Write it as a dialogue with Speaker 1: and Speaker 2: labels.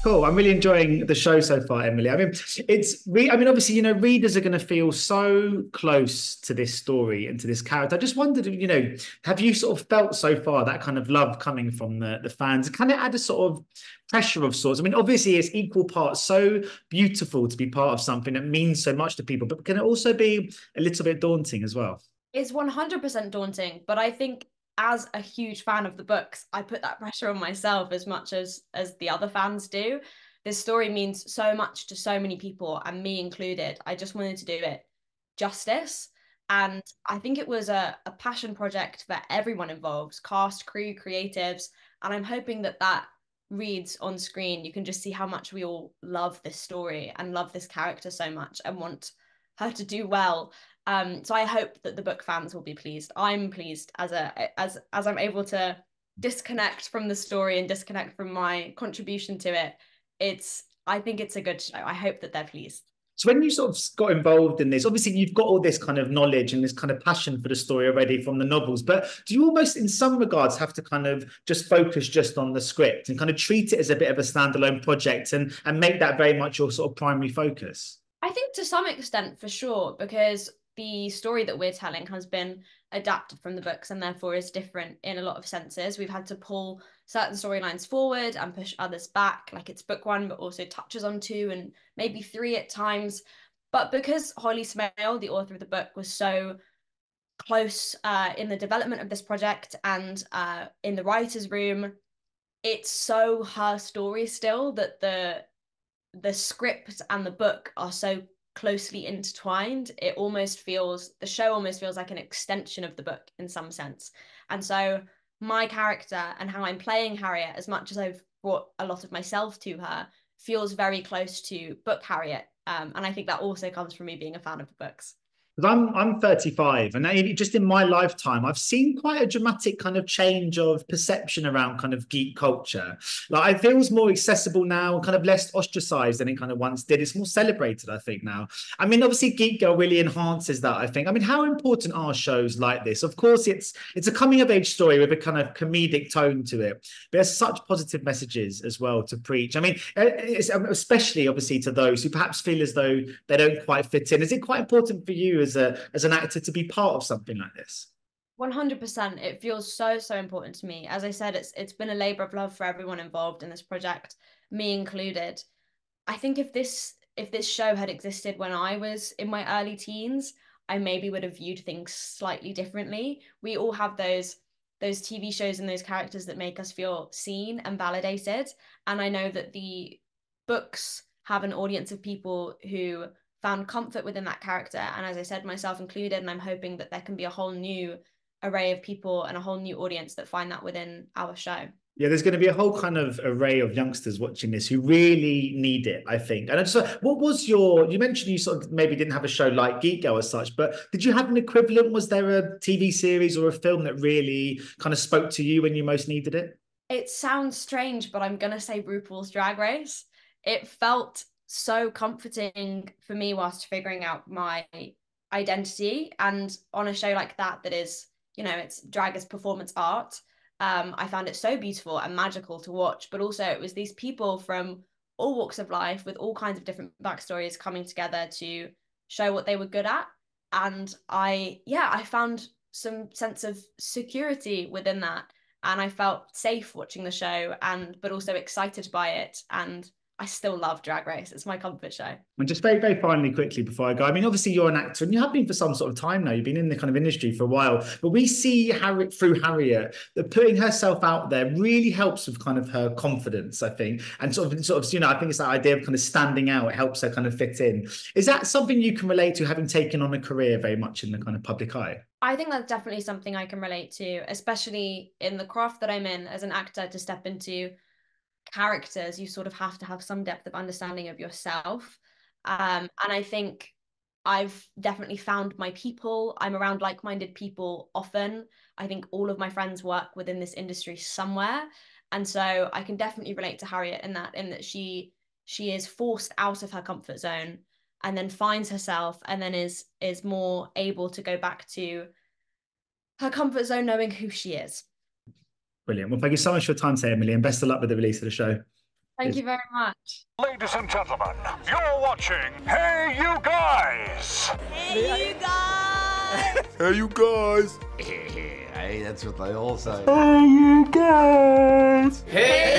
Speaker 1: Cool. I'm really enjoying the show so far, Emily. I mean, obviously, readers are going to feel so close to this story and to this character. I just wondered, have you sort of felt so far that kind of love coming from the fans? Can it add a sort of pressure of sorts? I mean, obviously, it's equal parts so beautiful to be part of something that means so much to people, but can it also be a little bit daunting as well?
Speaker 2: It's 100% daunting, but I think as a huge fan of the books, I put that pressure on myself as much as the other fans do. This story means so much to so many people, and me included. I just wanted to do it justice. And I think it was a passion project for everyone involved, cast, crew, creatives. And I'm hoping that that reads on screen. You can just see how much we all love this story and love this character so much and want her to do well. So I hope that the book fans will be pleased. I'm pleased as I'm able to disconnect from the story and disconnect from my contribution to it. I think it's a good show. I hope that they're pleased.
Speaker 1: So when you sort of got involved in this, obviously you've got all this kind of knowledge and this kind of passion for the story already from the novels, but do you almost in some regards have to kind of just focus just on the script and kind of treat it as a bit of a standalone project and make that very much your sort of primary focus?
Speaker 2: I think to some extent, for sure, because the story that we're telling has been adapted from the books and therefore is different in a lot of senses. We've had to pull certain storylines forward and push others back, like it's book one, but also touches on two and maybe three at times. But because Holly Smale, the author of the book, was so close in the development of this project and in the writer's room, it's so her story still that the script and the book are so closely intertwined. The show almost feels like an extension of the book in some sense. And so my character and how I'm playing Harriet, as much as I've brought a lot of myself to her, feels very close to book Harriet. And I think that also comes from me being a fan of the books.
Speaker 1: Because I'm 35, and just in my lifetime, I've seen quite a dramatic kind of change of perception around kind of geek culture. Like it feels more accessible now, kind of less ostracized than it kind of once did. It's more celebrated, I think, now. I mean, obviously, Geek Girl really enhances that, I think. I mean, how important are shows like this? Of course, it's a coming of age story with a kind of comedic tone to it. But there's such positive messages as well to preach. I mean, especially obviously to those who perhaps feel as though they don't quite fit in. Is it quite important for you as an actor to be part of something like this?
Speaker 2: 100%. It feels so important to me. As I said, it's been a labor of love for everyone involved in this project, me included. I think if this show had existed when I was in my early teens, I maybe would have viewed things slightly differently. We all have those TV shows and those characters that make us feel seen and validated. And I know that the books have an audience of people who found comfort within that character. And as I said, myself included, and I'm hoping that there can be a whole new array of people and a whole new audience that find that within our show.
Speaker 1: Yeah, there's going to be a whole kind of array of youngsters watching this who really need it, I think. And I just, what was you mentioned you sort of maybe didn't have a show like Geek Girl as such, but did you have an equivalent? Was there a TV series or a film that really kind of spoke to you when you most needed it?
Speaker 2: It sounds strange, but I'm going to say RuPaul's Drag Race. It felt so comforting for me whilst figuring out my identity. And on a show like that, that is, it's drag as performance art, I found it so beautiful and magical to watch. But also, it was these people from all walks of life with all kinds of different backstories coming together to show what they were good at. And I found some sense of security within that. And I felt safe watching the show but also excited by it. And I still love Drag Race. It's my comfort show.
Speaker 1: And just very, very finally, quickly before I go, I mean, obviously you're an actor and you have been for some sort of time now. You've been in the kind of industry for a while, but we see Harriet through Harriet that putting herself out there really helps with kind of her confidence, I think, and I think it's that idea of kind of standing out. It helps her kind of fit in. Is that something you can relate to, having taken on a career very much in the kind of public eye?
Speaker 2: I think that's definitely something I can relate to, especially in the craft that I'm in as an actor. To step into characters, you sort of have to have some depth of understanding of yourself. And I think I've definitely found my people. I'm around like-minded people often. I think all of my friends work within this industry somewhere. And so I can definitely relate to Harriet in that she is forced out of her comfort zone and then finds herself and then is more able to go back to her comfort zone knowing who she is.
Speaker 1: Brilliant. Well, thank you so much for your time today, Emily, and best of luck with the release of the show.
Speaker 2: Thank you very much.
Speaker 3: Ladies and gentlemen, you're watching Hey You Guys!
Speaker 4: Hey, you guys!
Speaker 5: Hey, you guys!
Speaker 6: Hey, that's what they all say.
Speaker 5: Hey, you guys!
Speaker 6: Hey!